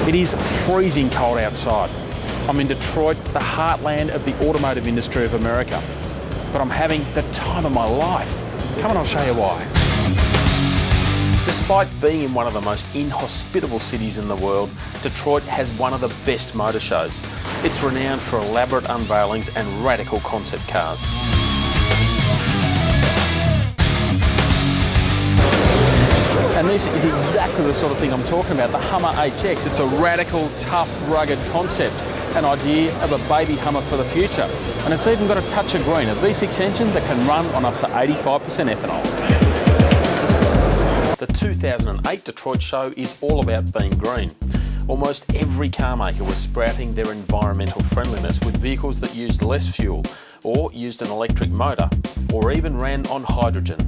It is freezing cold outside. I'm in Detroit, the heartland of the automotive industry of America. But I'm having the time of my life. Come on, I'll show you why. Despite being in one of the most inhospitable cities in the world, Detroit has one of the best motor shows. It's renowned for elaborate unveilings and radical concept cars. And this is exactly the sort of thing I'm talking about, the Hummer HX. It's a radical, tough, rugged concept, an idea of a baby Hummer for the future. And it's even got a touch of green, a V6 engine that can run on up to 85% ethanol. The 2008 Detroit show is all about being green. Almost every car maker was sprouting their environmental friendliness with vehicles that used less fuel, or used an electric motor, or even ran on hydrogen.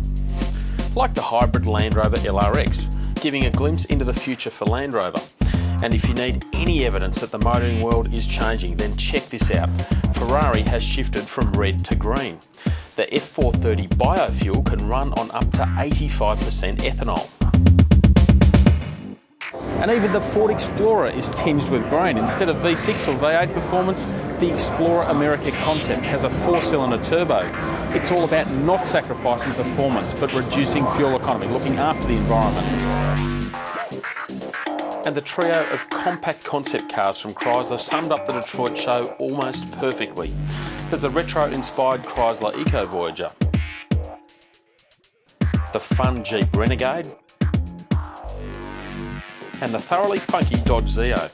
Like the hybrid Land Rover LRX, giving a glimpse into the future for Land Rover. And if you need any evidence that the motoring world is changing, then check this out. Ferrari has shifted from red to green. The F430 biofuel can run on up to 85% ethanol. And even the Ford Explorer is tinged with green. Instead of V6 or V8 performance, the Explorer America concept has a 4-cylinder turbo. It's all about not sacrificing performance, but reducing fuel economy, looking after the environment. And the trio of compact concept cars from Chrysler summed up the Detroit show almost perfectly. There's the retro-inspired Chrysler Eco Voyager, the fun Jeep Renegade, and the thoroughly funky Dodge Zeo.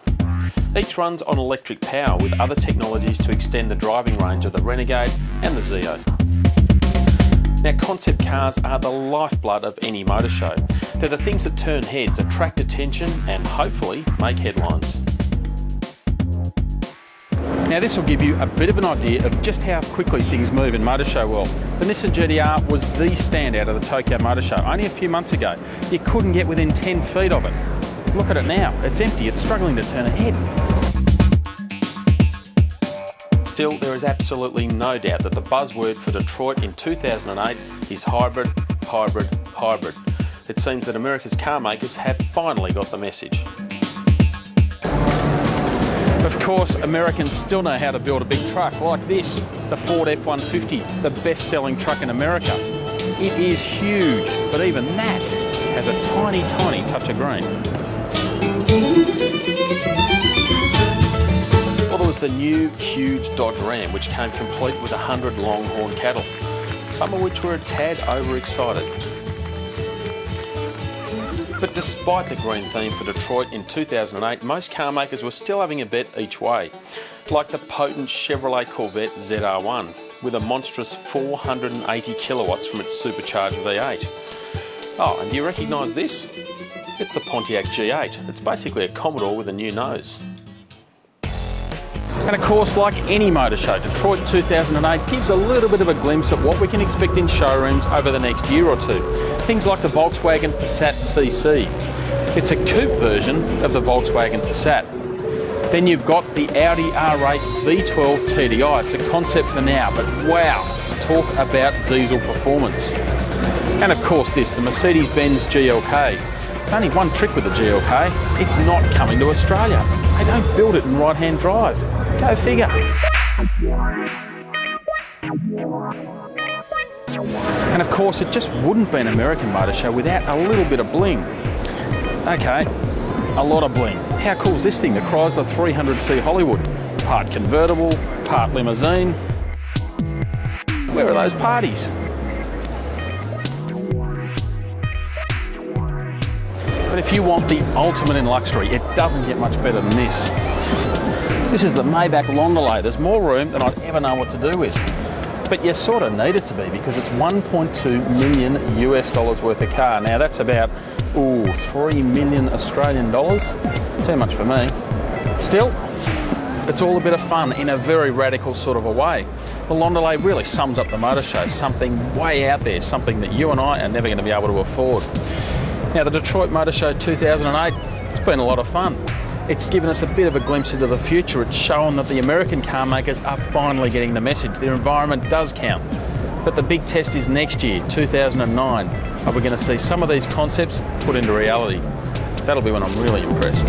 Each runs on electric power with other technologies to extend the driving range of the Renegade and the Zeo. Now, concept cars are the lifeblood of any motor show. They're the things that turn heads, attract attention, and hopefully make headlines. Now, this will give you a bit of an idea of just how quickly things move in motor show world. The Nissan GT-R was the standout of the Tokyo Motor Show only a few months ago. You couldn't get within 10 feet of it. Look at it now, it's empty, it's struggling to turn ahead. Still, there is absolutely no doubt that the buzzword for Detroit in 2008 is hybrid, hybrid, hybrid. It seems that America's car makers have finally got the message. Of course, Americans still know how to build a big truck like this, the Ford F-150, the best-selling truck in America. It is huge, but even that has a tiny, tiny touch of green. Well, there was the new, huge Dodge Ram, which came complete with 100 Longhorn cattle, some of which were a tad overexcited. But despite the green theme for Detroit in 2008, most car makers were still having a bet each way, like the potent Chevrolet Corvette ZR1, with a monstrous 480 kilowatts from its supercharged V8. Oh, and do you recognise this? It's the Pontiac G8. It's basically a Commodore with a new nose. And of course, like any motor show, Detroit 2008 gives a little bit of a glimpse at what we can expect in showrooms over the next year or two. Things like the Volkswagen Passat CC. It's a coupe version of the Volkswagen Passat. Then you've got the Audi R8 V12 TDI. It's a concept for now, but wow, talk about diesel performance. And of course this, the Mercedes-Benz GLK. There's only one trick with the GLK, it's not coming to Australia. They don't build it in right-hand drive. Go figure. And of course, it just wouldn't be an American motor show without a little bit of bling. Okay, a lot of bling. How cool is this thing, the Chrysler 300C Hollywood? Part convertible, part limousine. Where are those parties? But if you want the ultimate in luxury, it doesn't get much better than this. This is the Maybach long delay. There's more room than I'd ever know what to do with. But you sort of need it to be because it's 1.2 million US dollars worth of car. Now that's about, 3 million Australian dollars. Too much for me. Still, it's all a bit of fun in a very radical sort of a way. The Londelay really sums up the motor show, something way out there, something that you and I are never going to be able to afford. Now the Detroit Motor Show 2008, it's been a lot of fun. It's given us a bit of a glimpse into the future. It's shown that the American car makers are finally getting the message. Their environment does count. But the big test is next year, 2009. Are we going to see some of these concepts put into reality? That'll be when I'm really impressed.